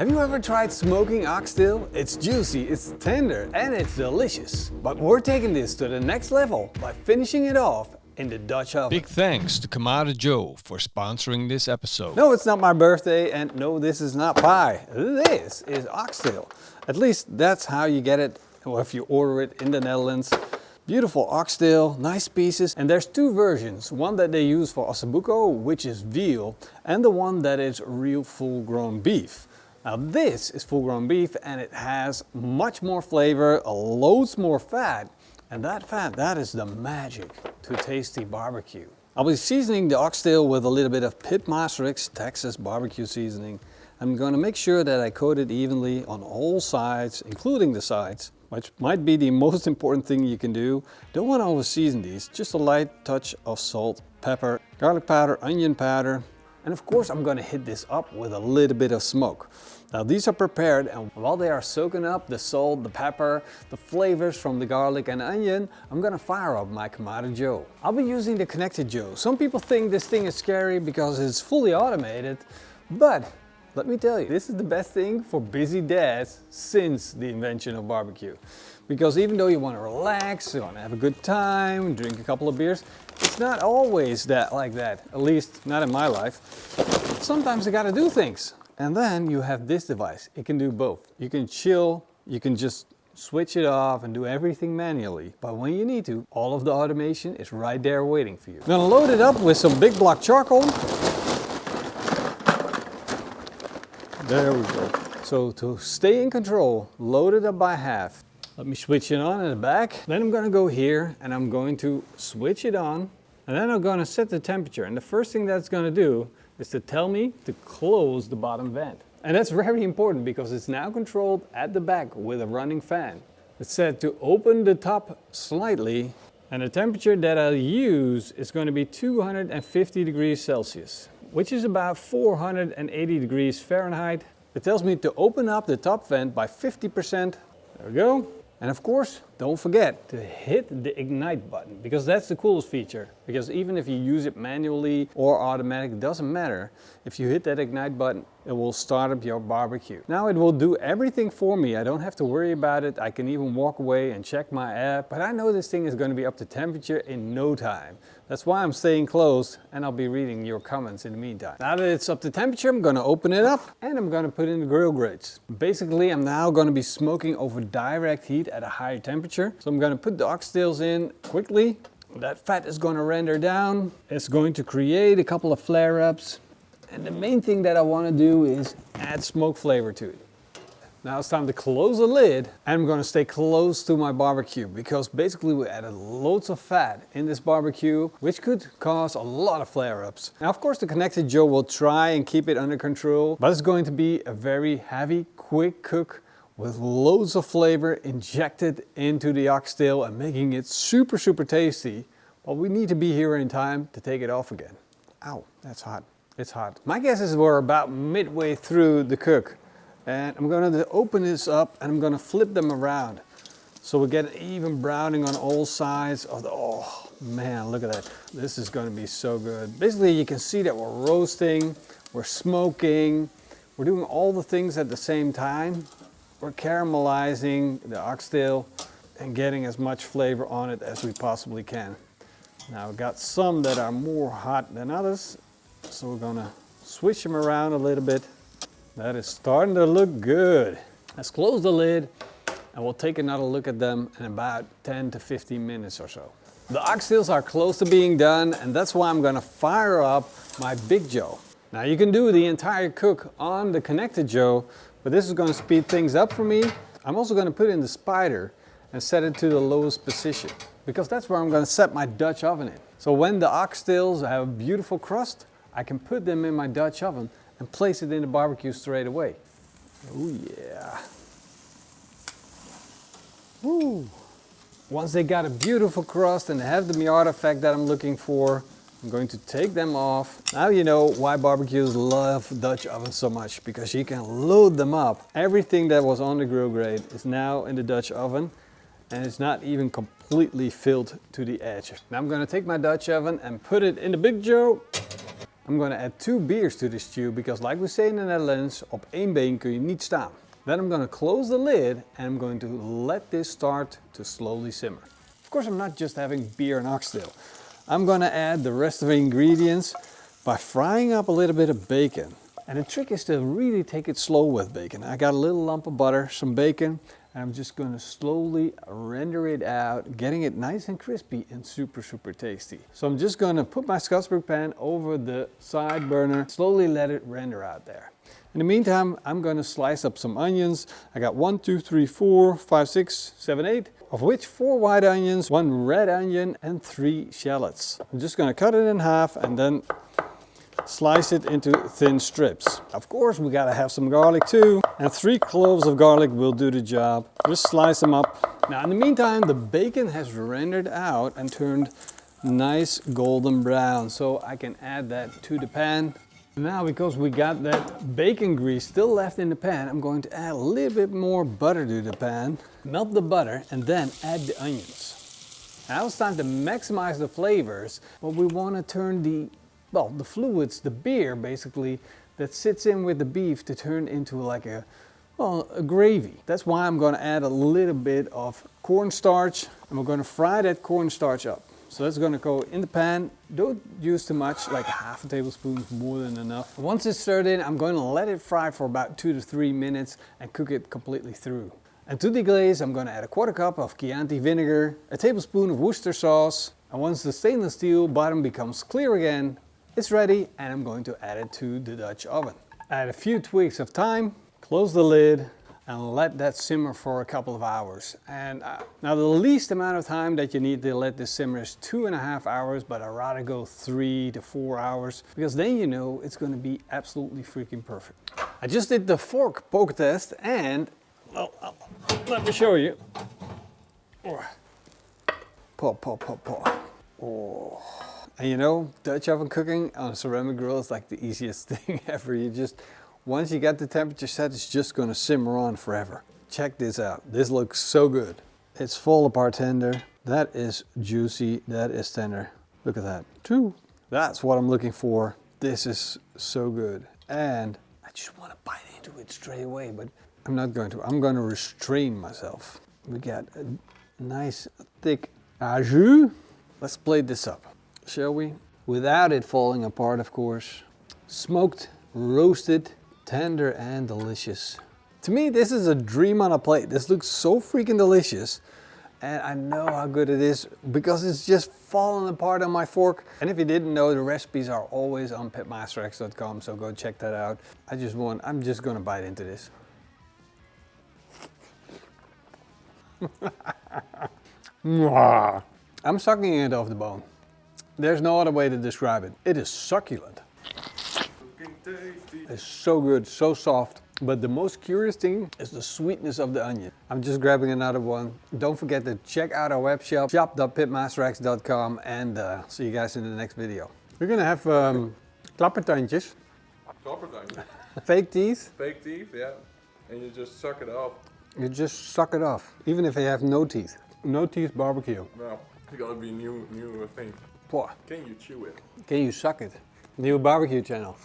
Have you ever tried smoking oxtail? It's juicy, it's tender, and it's delicious. But we're taking this to the next level by finishing it off in the Dutch oven. Big thanks to Kamade Joe for sponsoring this episode. No, it's not my birthday, and no, this is not pie. This is oxtail. At least that's how you get it, or if you order it in the Netherlands. Beautiful oxtail, nice pieces, and there's two versions. One that they use for ossobuco, which is veal, and the one that is real full-grown beef. Now this is full-grown beef, and it has much more flavor, loads more fat, and that fat, that is the magic to tasty barbecue. I'll be seasoning the oxtail with a little bit of PITMASTERX Texas barbecue seasoning. I'm going to make sure that I coat it evenly on all sides, including the sides, which might be the most important thing you can do. Don't want to over season these, just a light touch of salt, pepper, garlic powder, onion powder, and of course I'm going to hit this up with a little bit of smoke. Now these are prepared, and while they are soaking up the salt, the pepper, the flavors from the garlic and onion, I'm going to fire up my Kamade Joe. I'll be using the Konnected Joe. Some people think this thing is scary because it's fully automated, but let me tell you, this is the best thing for busy dads since the invention of barbecue. Because even though you want to relax, you want to have a good time, drink a couple of beers, it's not always like that, at least not in my life. Sometimes you got to do things. And then you have this device. It can do both. You can chill, you can just switch it off and do everything manually. But when you need to, all of the automation is right there waiting for you. I'm gonna load it up with some big block charcoal. There we go. So to stay in control, load it up by half. Let me switch it on in the back. Then I'm gonna go here and I'm going to switch it on. And then I'm gonna set the temperature. And the first thing that's gonna do is to tell me to close the bottom vent. And that's very important because it's now controlled at the back with a running fan. It's set to open the top slightly, and the temperature that I'll use is going to be 250 degrees Celsius, which is about 480 degrees Fahrenheit. It tells me to open up the top vent by 50%. There we go. And of course, don't forget to hit the ignite button, because that's the coolest feature. Because even if you use it manually or automatic, it doesn't matter. If you hit that ignite button, it will start up your barbecue. Now it will do everything for me. I don't have to worry about it. I can even walk away and check my app. But I know this thing is going to be up to temperature in no time. That's why I'm staying close, and I'll be reading your comments in the meantime. Now that it's up to temperature, I'm going to open it up and I'm going to put in the grill grates. Basically, I'm now going to be smoking over direct heat at a higher temperature. So I'm going to put the oxtails in quickly. That fat is going to render down. It's going to create a couple of flare-ups. And the main thing that I want to do is add smoke flavor to it. Now it's time to close the lid, and I'm going to stay close to my barbecue because basically we added loads of fat in this barbecue, which could cause a lot of flare-ups. Now of course the Konnected Joe will try and keep it under control, but it's going to be a very heavy, quick cook with loads of flavor injected into the oxtail and making it super, super tasty. But we need to be here in time to take it off again. Ow, that's hot. It's hot. My guess is we're about midway through the cook. And I'm going to open this up and I'm going to flip them around. So we get even browning on all sides of the, oh man, look at that. This is going to be so good. Basically you can see that we're roasting, we're smoking, we're doing all the things at the same time. We're caramelizing the oxtail and getting as much flavor on it as we possibly can. Now we've got some that are more hot than others. So we're going to switch them around a little bit. That is starting to look good. Let's close the lid and we'll take another look at them in about 10 to 15 minutes or so. The oxtails are close to being done, and that's why I'm going to fire up my Big Joe. Now you can do the entire cook on the Konnected Joe, but this is going to speed things up for me. I'm also going to put in the spider and set it to the lowest position, because that's where I'm going to set my Dutch oven in. So when the oxtails have a beautiful crust, I can put them in my Dutch oven and place it in the barbecue straight away. Oh yeah. Woo. Once they got a beautiful crust and they have the Maillard effect that I'm looking for, I'm going to take them off. Now you know why barbecues love Dutch ovens so much, because you can load them up. Everything that was on the grill grate is now in the Dutch oven, and it's not even completely filled to the edge. Now I'm going to take my Dutch oven and put it in the Big Joe. I'm going to add 2 beers to this stew because like we say in the Netherlands, op één been kun je niet staan. Then I'm going to close the lid and I'm going to let this start to slowly simmer. Of course, I'm not just having beer and oxtail. I'm going to add the rest of the ingredients by frying up a little bit of bacon. And the trick is to really take it slow with bacon. I got a little lump of butter, some bacon, and I'm just going to slowly render it out, getting it nice and crispy and super, super tasty. So I'm just going to put my Scotsburg pan over the side burner, slowly let it render out there. In the meantime, I'm going to slice up some onions. I got 1, 2, 3, 4, 5, 6, 7, 8, of which 4 white onions, 1 red onion, and 3 shallots. I'm just going to cut it in half and then slice it into thin strips. Of course, we gotta have some garlic too, and 3 cloves of garlic will do the job. Just slice them up. Now in the meantime, the bacon has rendered out and turned nice golden brown, so I can add that to the pan. Now, because we got that bacon grease still left in the pan, I'm going to add a little bit more butter to the pan. Melt the butter and then add the onions. Now it's time to maximize the flavors, but we want to turn the fluids, the beer basically, that sits in with the beef to turn into like a gravy. That's why I'm going to add a little bit of cornstarch and we're going to fry that cornstarch up. So that's going to go in the pan. Don't use too much, like ½ tablespoon, more than enough. Once it's stirred in, I'm going to let it fry for about 2 to 3 minutes and cook it completely through. And to deglaze, I'm going to add a 1/4 cup of Chianti vinegar, a tablespoon of Worcester sauce, and once the stainless steel bottom becomes clear again, it's ready and I'm going to add it to the Dutch oven. Add a few twigs of thyme, close the lid and let that simmer for a couple of hours. And now the least amount of time that you need to let this simmer is 2.5 hours, but I'd rather go 3 to 4 hours because then you know it's going to be absolutely freaking perfect. I just did the fork poke test and let me show you. Paw. Oh. And you know, Dutch oven cooking on a ceramic grill is like the easiest thing ever. Once you get the temperature set, it's just gonna simmer on forever. Check this out. This looks so good. It's fall apart tender. That is juicy, that is tender. Look at that, too. That's what I'm looking for. This is so good. And I just wanna bite into it straight away, but I'm not going to. I'm gonna restrain myself. We got a nice thick au jus. Let's plate this up, shall we? Without it falling apart, of course. Smoked, roasted, tender and delicious. To me, this is a dream on a plate. This looks so freaking delicious. And I know how good it is because it's just falling apart on my fork. And if you didn't know, the recipes are always on PITMASTERX.com, so go check that out. I'm just gonna bite into this. I'm sucking it off the bone. There's no other way to describe it. It is succulent. It's so good, so soft. But the most curious thing is the sweetness of the onion. I'm just grabbing another one. Don't forget to check out our web shop, shop.pitmasterx.com, and see you guys in the next video. We're gonna have klappertandjes. Klappertandjes. Fake teeth. Fake teeth, yeah. And you just suck it off. You just suck it off, even if you have no teeth. No teeth barbecue. Well, it's gotta be new thing. Poor. Can you chew it? Can you suck it? New barbecue channel.